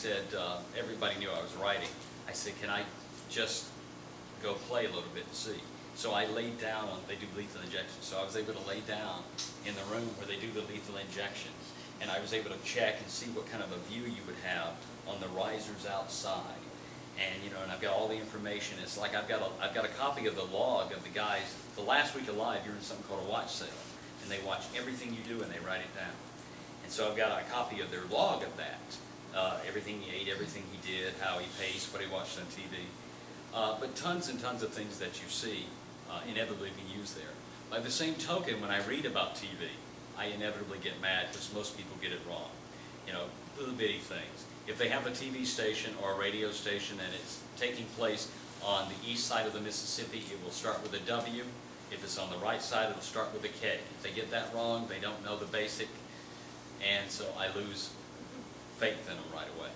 said, everybody knew I was writing. I said, can I just go play a little bit and see? So I laid down they do lethal injections. So I was able to lay down in the room where they do the lethal injections. And I was able to check and see what kind of a view you would have on the risers outside. And, you know, and I've got all the information. It's like I've got a copy of the log of the guys. The last week of Live, you're in something called a watch sale. And they watch everything you do and they write it down. And so I've got a copy of their log of that. Everything he ate, everything he did, how he paced, what he watched on TV. But tons and tons of things that you see inevitably be used there. By the same token, when I read about TV, I inevitably get mad because most people get it wrong. You know, little bitty things. If they have a TV station or a radio station and it's taking place on the east side of the Mississippi, it will start with a W. If it's on the right side, it'll start with a K. If they get that wrong, they don't know the basic, and so I lose faith in them right away.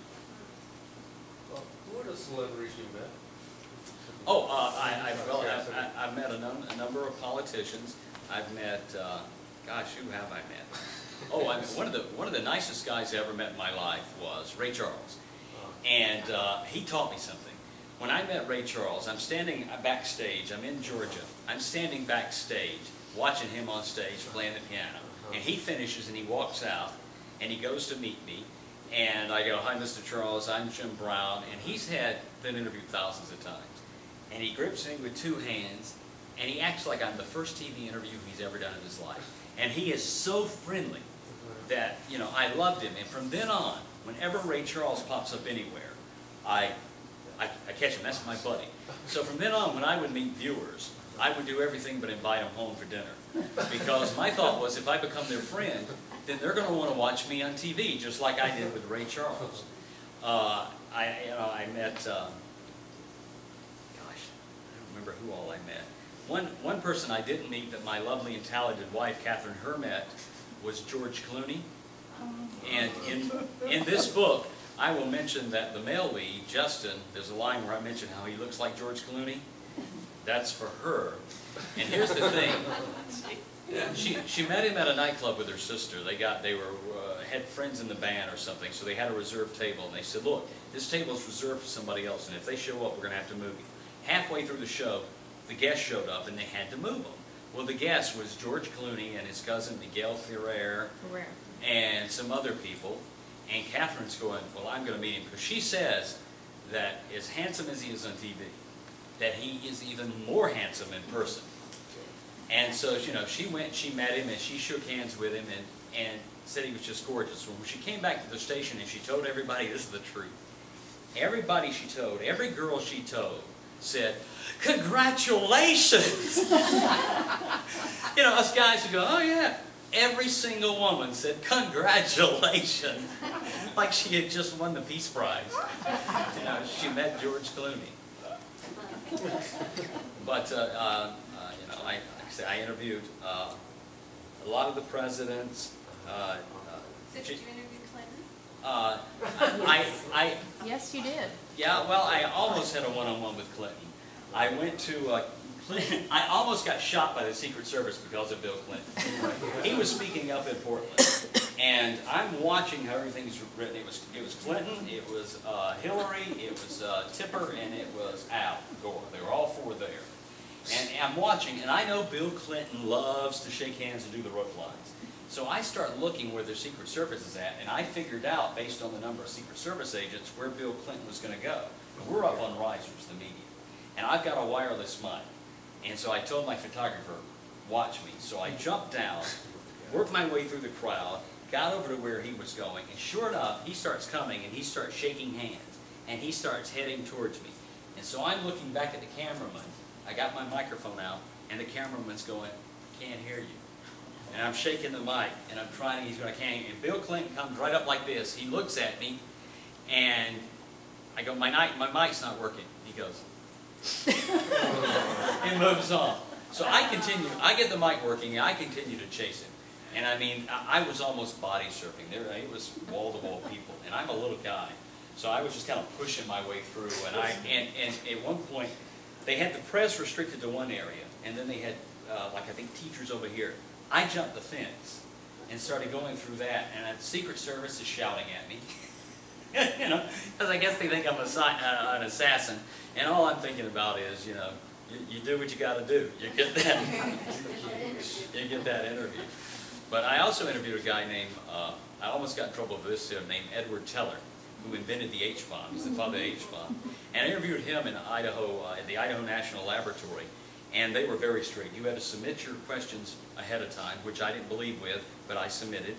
Well, who are the celebrities you met? Oh, I've met a number of politicians. I've met, gosh, who have I met? Oh, one of the nicest guys I ever met in my life was Ray Charles, and he taught me something. When I met Ray Charles, I'm standing backstage. I'm in Georgia. I'm standing backstage, watching him on stage playing the piano, and he finishes and he walks out, and he goes to meet me, and I go, "Hi, Mr. Charles. I'm Jim Brown," and he's been interviewed thousands of times. And he grips me with two hands, and he acts like I'm the first TV interview he's ever done in his life. And he is so friendly that, you know, I loved him. And from then on, whenever Ray Charles pops up anywhere, I catch him. That's my buddy. So from then on, when I would meet viewers, I would do everything but invite them home for dinner. Because my thought was, if I become their friend, then they're going to want to watch me on TV, just like I did with Ray Charles. I met... remember who all I met. One person I didn't meet that my lovely and talented wife, Catherine Herr, met was George Clooney. And in this book, I will mention that the male lead, Justin, there's a line where I mention how he looks like George Clooney. That's for her. And here's the thing. She met him at a nightclub with her sister. They had friends in the band or something, so they had a reserved table. And they said, "Look, this table is reserved for somebody else, and if they show up, we're going to have to move you." Halfway through the show, the guest showed up and they had to move him. Well, the guest was George Clooney and his cousin Miguel Ferrer and some other people. And Catherine's going, "Well, I'm going to meet him," because she says that as handsome as he is on TV, that he is even more handsome in person. And so, you know, she went, she met him, and she shook hands with him and said he was just gorgeous. When she came back to the station and she told everybody, this is the truth. Everybody she told, every girl she told, said, "Congratulations!" You know, us guys would go, "Oh yeah." Every single woman said, "Congratulations!" Like she had just won the Peace Prize. You know, she met George Clooney. But you know, like I said, I interviewed a lot of the presidents. So did you interview Clinton? Yes, you did. Yeah, well, I almost had a one-on-one with Clinton. I went to Clinton. I almost got shot by the Secret Service because of Bill Clinton. He was speaking up in Portland, and I'm watching how everything's written. It was Clinton, it was Hillary, it was Tipper, and it was Al Gore. They were all four there. And I'm watching, and I know Bill Clinton loves to shake hands and do the rope lines. So I start looking where their Secret Service is at, and I figured out, based on the number of Secret Service agents, where Bill Clinton was going to go. We're up on risers, the media. And I've got a wireless mic. And so I told my photographer, "Watch me." So I jumped down, worked my way through the crowd, got over to where he was going, and sure enough, he starts coming, and he starts shaking hands, and he starts heading towards me. And so I'm looking back at the cameraman. I got my microphone out, and the cameraman's going, "Can't hear you." And I'm shaking the mic, and I'm trying, he's going, "I can't." And Bill Clinton comes right up like this. He looks at me, and I go, my mic's not working. He goes, and moves on. So I continue, I get the mic working, and I continue to chase him. And I mean, I was almost body surfing. It was wall-to-wall people, and I'm a little guy. So I was just kind of pushing my way through, and at one point, they had the press restricted to one area, and then they had, like I think, teachers over here. I jumped the fence and started going through that, and the Secret Service is shouting at me. You know, Because I guess they think I'm an assassin, and all I'm thinking about is, you do what you got to do. You get that. You get that interview. But I also interviewed a guy named, I almost got in trouble with this, named Edward Teller, who invented the H-bomb. He's the father of the H-bomb. And I interviewed him in Idaho, at the Idaho National Laboratory. And they were very strict. You had to submit your questions ahead of time, which I didn't believe with, but I submitted.